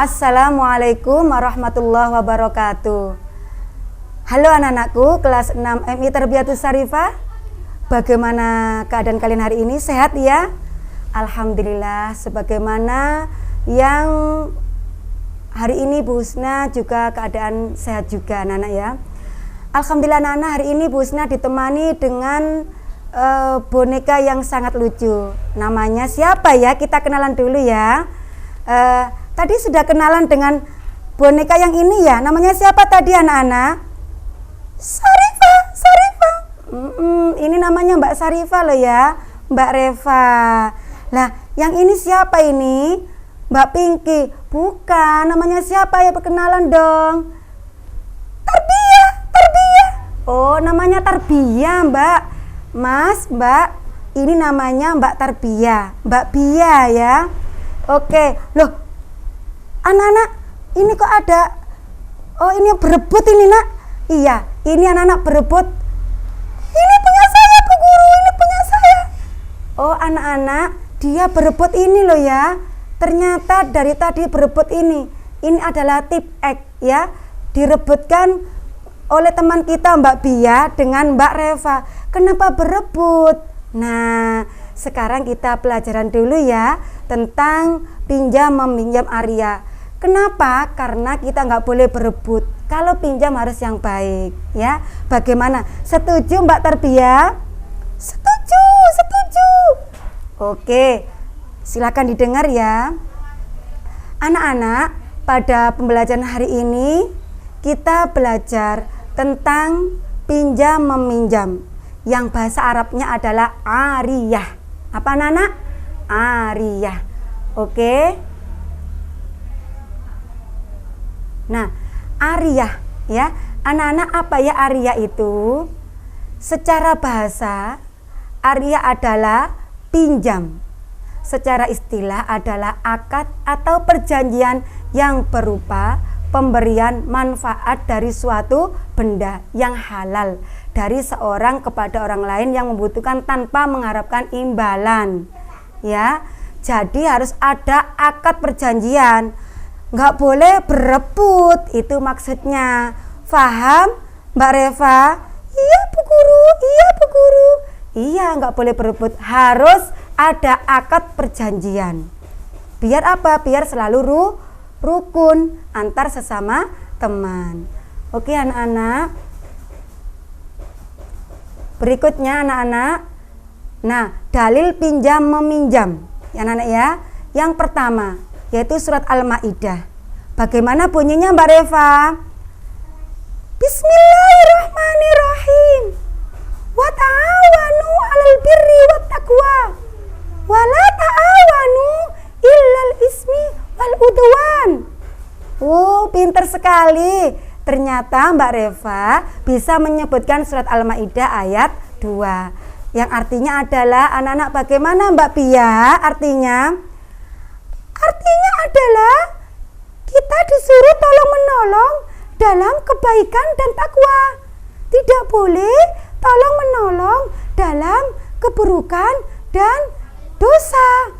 Assalamualaikum warahmatullahi wabarakatuh. Halo anak-anakku kelas 6 MI Tarbiyatus Syarifah. Bagaimana keadaan kalian hari ini? Sehat ya? Alhamdulillah. Sebagaimana yang hari ini Bu Husna juga keadaan sehat juga anak-anak ya. Alhamdulillah anak-anak, hari ini Bu Husna ditemani dengan boneka yang sangat lucu. Namanya siapa ya? Kita kenalan dulu ya. Tadi sudah kenalan dengan boneka yang ini ya. Namanya siapa tadi anak-anak? Sarifah. Ini namanya Mbak Sarifah loh ya, Mbak Reva. Lah, yang ini siapa ini? Mbak Pinky. Bukan, namanya siapa ya? Perkenalan dong. Tarbiyah. Oh, namanya Tarbiyah, Mbak. Mas, Mbak, ini namanya Mbak Tarbiyah, Mbak Bia ya. Oke, loh, anak-anak, ini kok ada, oh ini berebut ini nak. Iya, ini anak-anak berebut. Ini punya saya Bu Guru, ini punya saya. Oh anak-anak, dia berebut ini loh ya. Ternyata dari tadi berebut ini adalah tip X ya. Direbutkan oleh teman kita Mbak Bia dengan Mbak Reva. Kenapa berebut? Nah, sekarang kita pelajaran dulu ya tentang pinjam meminjam Arya. Kenapa? Karena kita nggak boleh berebut. Kalau pinjam harus yang baik ya. Bagaimana? Setuju Mbak Tarbiyah? Setuju. Oke, silakan didengar ya. Anak-anak, pada pembelajaran hari ini kita belajar tentang pinjam meminjam. Yang bahasa Arabnya adalah ariyah. Apa anak-anak? Ariyah. Oke. Nah, ariyah ya. Anak-anak, apa ya ariyah itu? Secara bahasa, ariyah adalah pinjam. Secara istilah adalah akad atau perjanjian yang berupa pemberian manfaat dari suatu benda yang halal dari seorang kepada orang lain yang membutuhkan tanpa mengharapkan imbalan ya. Jadi harus ada akad perjanjian, nggak boleh berebut, itu maksudnya. Faham Mbak Reva? Iya Bu Guru. Iya, nggak boleh berebut, harus ada akad perjanjian. Biar apa? Biar selalu rukun antar sesama teman. Oke anak-anak, berikutnya anak-anak. Nah, dalil pinjam meminjam ya anak-anak ya. Yang pertama yaitu surat Al-Maidah. Bagaimana bunyinya Mbak Reva? Bismillahirrahmanirrahim. Wa ta'awanu 'alal birri wat taqwa wa la ta'awanu illal ismi wal udwan. Oh, pinter sekali. Ternyata Mbak Reva bisa menyebutkan surat Al-Maidah ayat 2. Yang artinya adalah, anak-anak, bagaimana Mbak Bia artinya? Artinya adalah kita disuruh tolong-menolong dalam kebaikan dan takwa. Tidak boleh tolong-menolong dalam keburukan dan dosa.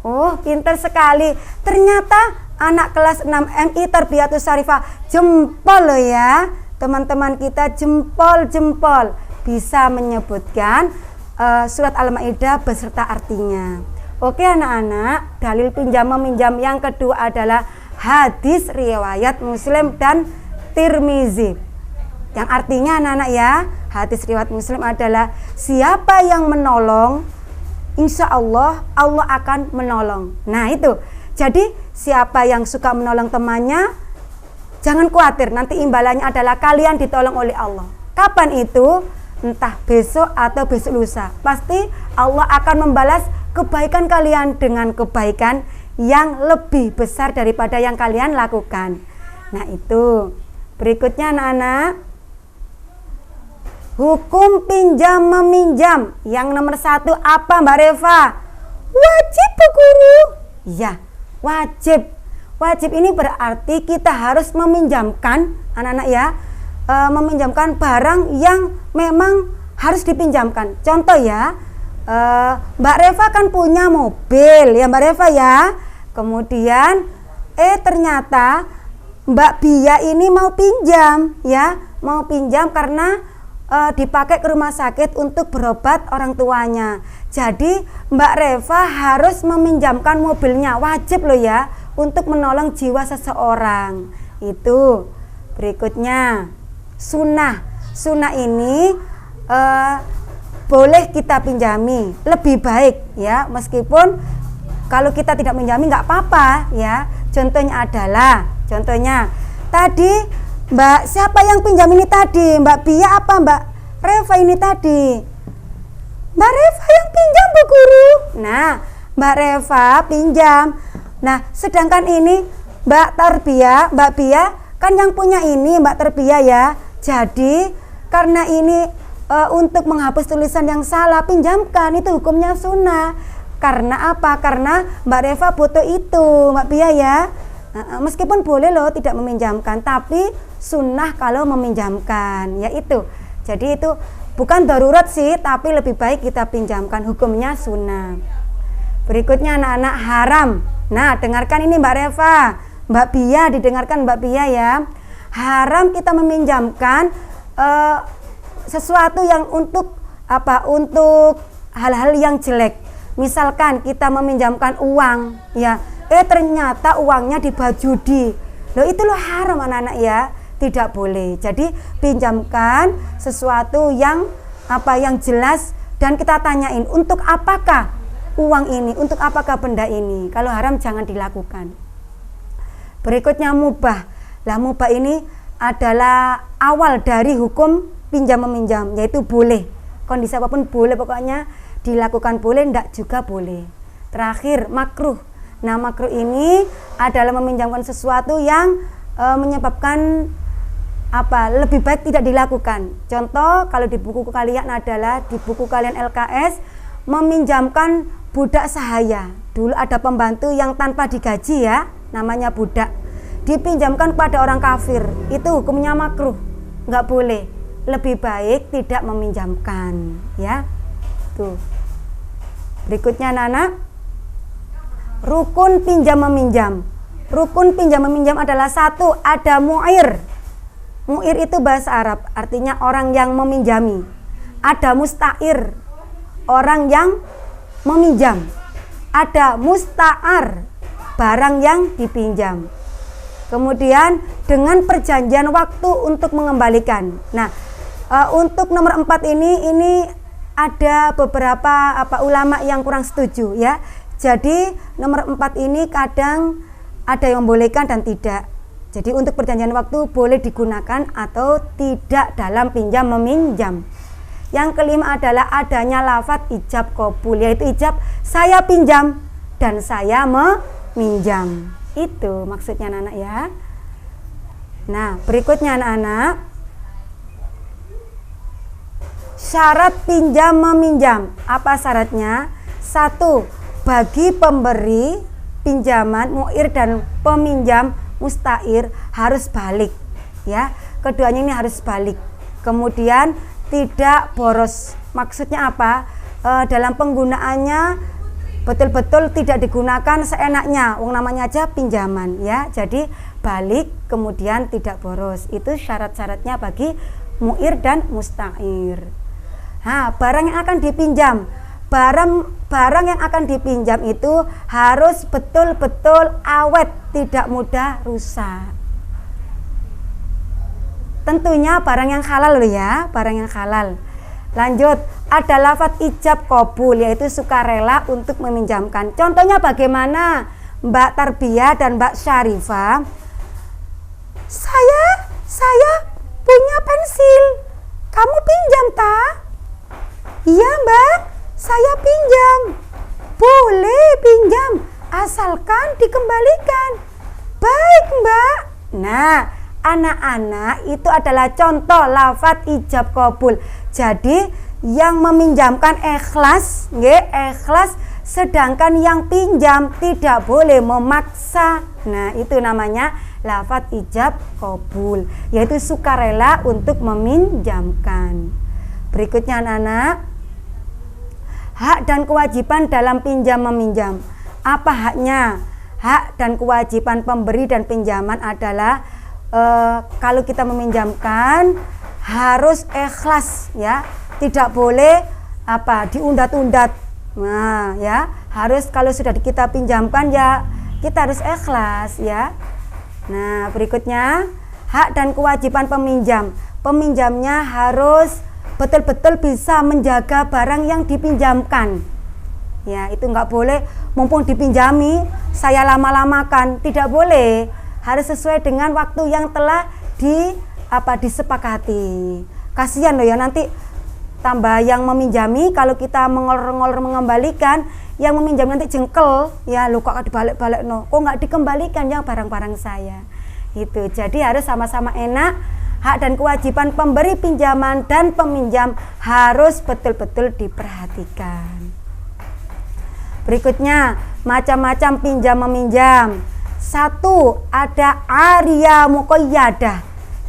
Oh, pintar sekali. Ternyata anak kelas 6 MI Tarbiyatus Syarifah jempol loh ya. Teman-teman kita jempol bisa menyebutkan surat Al-Maidah beserta artinya. Oke anak-anak, dalil pinjam meminjam yang kedua adalah hadis riwayat Muslim dan Tirmizi. Yang artinya anak-anak ya, hadis riwayat Muslim adalah siapa yang menolong, insya Allah akan menolong. Nah itu, jadi siapa yang suka menolong temannya, jangan khawatir, nanti imbalannya adalah kalian ditolong oleh Allah. Kapan itu? Entah besok atau besok lusa. Pasti Allah akan membalas kebaikan kalian dengan kebaikan yang lebih besar daripada yang kalian lakukan. Nah itu. Berikutnya anak-anak, hukum pinjam meminjam. Yang nomor 1 apa Mbak Reva? Wajib Bu Guru. Ya, wajib. Wajib ini berarti kita harus meminjamkan anak-anak ya. Meminjamkan barang yang memang harus dipinjamkan. Contoh ya, Mbak Reva kan punya mobil ya Mbak Reva ya. Kemudian Ternyata Mbak Bia ini mau pinjam ya, mau pinjam karena dipakai ke rumah sakit untuk berobat orang tuanya. Jadi Mbak Reva harus meminjamkan mobilnya, wajib loh ya, untuk menolong jiwa seseorang. Itu berikutnya sunnah. Sunnah ini boleh kita pinjami, lebih baik ya, meskipun kalau kita tidak pinjami nggak apa-apa ya. Contohnya tadi Mbak siapa yang pinjam ini tadi? Mbak Bia apa Mbak Reva ini tadi? Mbak Reva yang pinjam Bu Guru. Nah, Mbak Reva pinjam. Nah, sedangkan ini Mbak Bia kan yang punya ini Mbak Terbia ya. Jadi karena ini untuk menghapus tulisan yang salah, pinjamkan, itu hukumnya sunnah. Karena apa? Karena Mbak Reva butuh itu Mbak Bia ya. Meskipun boleh loh tidak meminjamkan, tapi sunnah kalau meminjamkan ya itu. Jadi itu bukan darurat sih, tapi lebih baik kita pinjamkan, hukumnya sunnah. Berikutnya anak-anak haram. Nah, dengarkan ini Mbak Reva, Mbak Bia, didengarkan Mbak Bia ya. Haram kita meminjamkan sesuatu yang untuk apa? Untuk hal-hal yang jelek. Misalkan kita meminjamkan uang ya, ternyata uangnya dibajudi. Loh, itu loh haram anak-anak ya. Tidak boleh. Jadi pinjamkan sesuatu yang apa, yang jelas, dan kita tanyain untuk apakah uang ini, untuk apakah benda ini. Kalau haram jangan dilakukan. Berikutnya mubah. Lah mubah ini adalah awal dari hukum pinjam meminjam, yaitu boleh. Kondisi apapun boleh, pokoknya dilakukan boleh, enggak juga boleh. Terakhir makruh. Nah, makruh ini adalah meminjamkan sesuatu yang menyebabkan apa, lebih baik tidak dilakukan. Contoh kalau di buku kalian adalah di buku kalian LKS, meminjamkan budak sahaya. Dulu ada pembantu yang tanpa digaji ya, namanya budak, dipinjamkan pada orang kafir. Itu hukumnya makruh, nggak boleh. Lebih baik tidak meminjamkan ya. Tuh. Berikutnya Nana, rukun pinjam meminjam. Rukun pinjam meminjam adalah satu, ada mu'ir. Mu'ir itu bahasa Arab, artinya orang yang meminjami. Ada musta'ir, orang yang meminjam. Ada musta'ar, barang yang dipinjam. Kemudian dengan perjanjian waktu untuk mengembalikan. Nah, untuk nomor 4 ini ada beberapa ulama yang kurang setuju ya. Jadi nomor 4 ini kadang ada yang membolehkan dan tidak. Jadi untuk perjanjian waktu boleh digunakan atau tidak dalam pinjam meminjam. Yang kelima adalah adanya lafadz ijab qabul, yaitu ijab saya pinjam dan saya meminjam. Itu maksudnya anak-anak ya. Nah, berikutnya anak-anak, syarat pinjam meminjam. Apa syaratnya? 1. Bagi pemberi pinjaman mu'ir dan peminjam musta'ir harus balik ya. Keduanya ini harus balik. Kemudian tidak boros. Maksudnya apa? Dalam penggunaannya betul-betul tidak digunakan seenaknya. Wong namanya aja pinjaman ya. Jadi balik, kemudian tidak boros. Itu syarat-syaratnya bagi mu'ir dan musta'ir. Barang yang akan dipinjam, barang yang akan dipinjam itu harus betul-betul awet, tidak mudah rusak. Tentunya barang yang halal loh ya, barang yang halal. Lanjut, ada lafadz ijab qabul, yaitu sukarela untuk meminjamkan. Contohnya bagaimana? Mbak Tarbiyah dan Mbak Syarifah, saya punya pensil, kamu pinjam tak? Iya Mbak, saya pinjam. Boleh pinjam, asalkan dikembalikan. Baik Mbak. Nah, anak-anak, itu adalah contoh lafadz ijab qabul. Jadi yang meminjamkan ikhlas, ikhlas, sedangkan yang pinjam tidak boleh memaksa. Nah, itu namanya lafadz ijab qabul, yaitu sukarela untuk meminjamkan. Berikutnya anak-anak, hak dan kewajiban dalam pinjam meminjam. Apa haknya? hak dan kewajiban pemberi dan pinjaman adalah kalau kita meminjamkan harus ikhlas ya, tidak boleh diundat-undat. Nah ya, harus kalau sudah kita pinjamkan ya kita harus ikhlas ya. Nah berikutnya hak dan kewajiban peminjam. Peminjamnya harus betul-betul bisa menjaga barang yang dipinjamkan. Ya, itu nggak boleh mumpung dipinjami saya lama-lamakan, tidak boleh. Harus sesuai dengan waktu yang telah disepakati. Kasihan loh ya, nanti tambah yang meminjami, kalau kita mengolor-ngolor mengembalikan, yang meminjam nanti jengkel, ya lu kok dibalik-balik kok nggak dikembalikan yang barang-barang saya. Itu. Jadi harus sama-sama enak. Hak dan kewajiban pemberi pinjaman dan peminjam harus betul-betul diperhatikan. Berikutnya, macam-macam pinjam meminjam. 1, ada arya muqayyadah,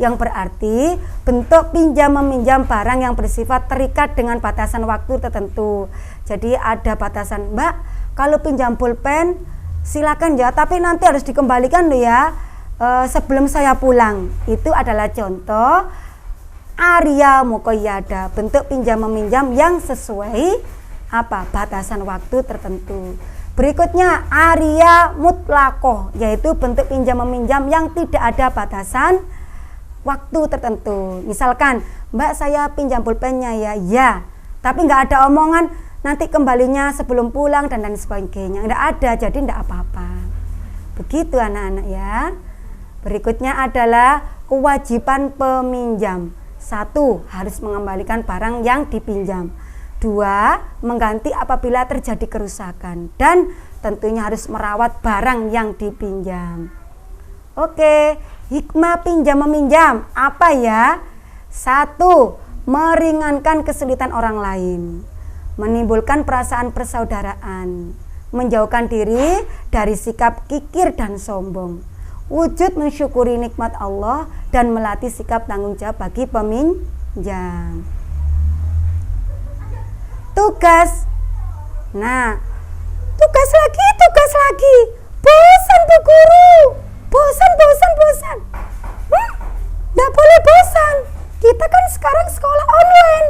yang berarti bentuk pinjam meminjam barang yang bersifat terikat dengan batasan waktu tertentu. Jadi ada batasan, Mbak, kalau pinjam pulpen silakan ya, tapi nanti harus dikembalikan loh ya. Sebelum saya pulang. Itu adalah contoh arya muqayyadah, bentuk pinjam meminjam yang sesuai batasan waktu tertentu. Berikutnya arya mutlaqoh, yaitu bentuk pinjam meminjam yang tidak ada batasan waktu tertentu. Misalkan, Mbak saya pinjam pulpennya ya, tapi nggak ada omongan nanti kembalinya sebelum pulang dan lain sebagainya, nggak ada, jadi nggak apa-apa. Begitu anak-anak ya. Berikutnya adalah kewajiban peminjam. 1, harus mengembalikan barang yang dipinjam. 2, mengganti apabila terjadi kerusakan. Dan tentunya harus merawat barang yang dipinjam. Oke, hikmah pinjam meminjam apa ya? 1, meringankan kesulitan orang lain, menimbulkan perasaan persaudaraan, menjauhkan diri dari sikap kikir dan sombong, wujud mensyukuri nikmat Allah, dan melatih sikap tanggung jawab bagi peminjam. Tugas. Nah, tugas lagi. Bosan Bu Guru. Bosan. Nggak boleh bosan. Kita kan sekarang sekolah online.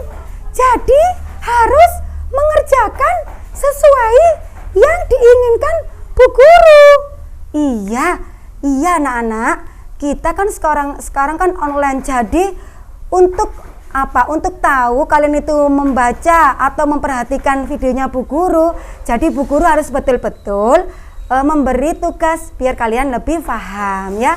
Jadi harus mengerjakan sesuai yang diinginkan Bu Guru. Iya anak-anak, kita kan sekarang kan online, jadi untuk untuk tahu kalian itu membaca atau memperhatikan videonya Bu Guru, jadi Bu Guru harus betul-betul memberi tugas biar kalian lebih paham ya.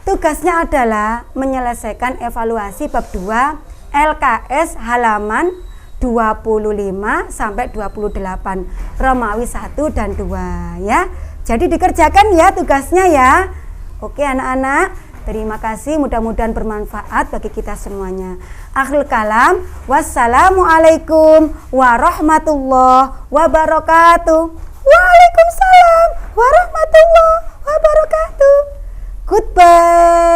Tugasnya adalah menyelesaikan evaluasi bab 2 LKS halaman 25 sampai 28, Romawi 1 dan 2 ya. Jadi dikerjakan ya tugasnya ya. Oke anak-anak, terima kasih, mudah-mudahan bermanfaat bagi kita semuanya. Akhirul kalam, wassalamualaikum warahmatullahi wabarakatuh. Waalaikumsalam warahmatullahi wabarakatuh. Goodbye.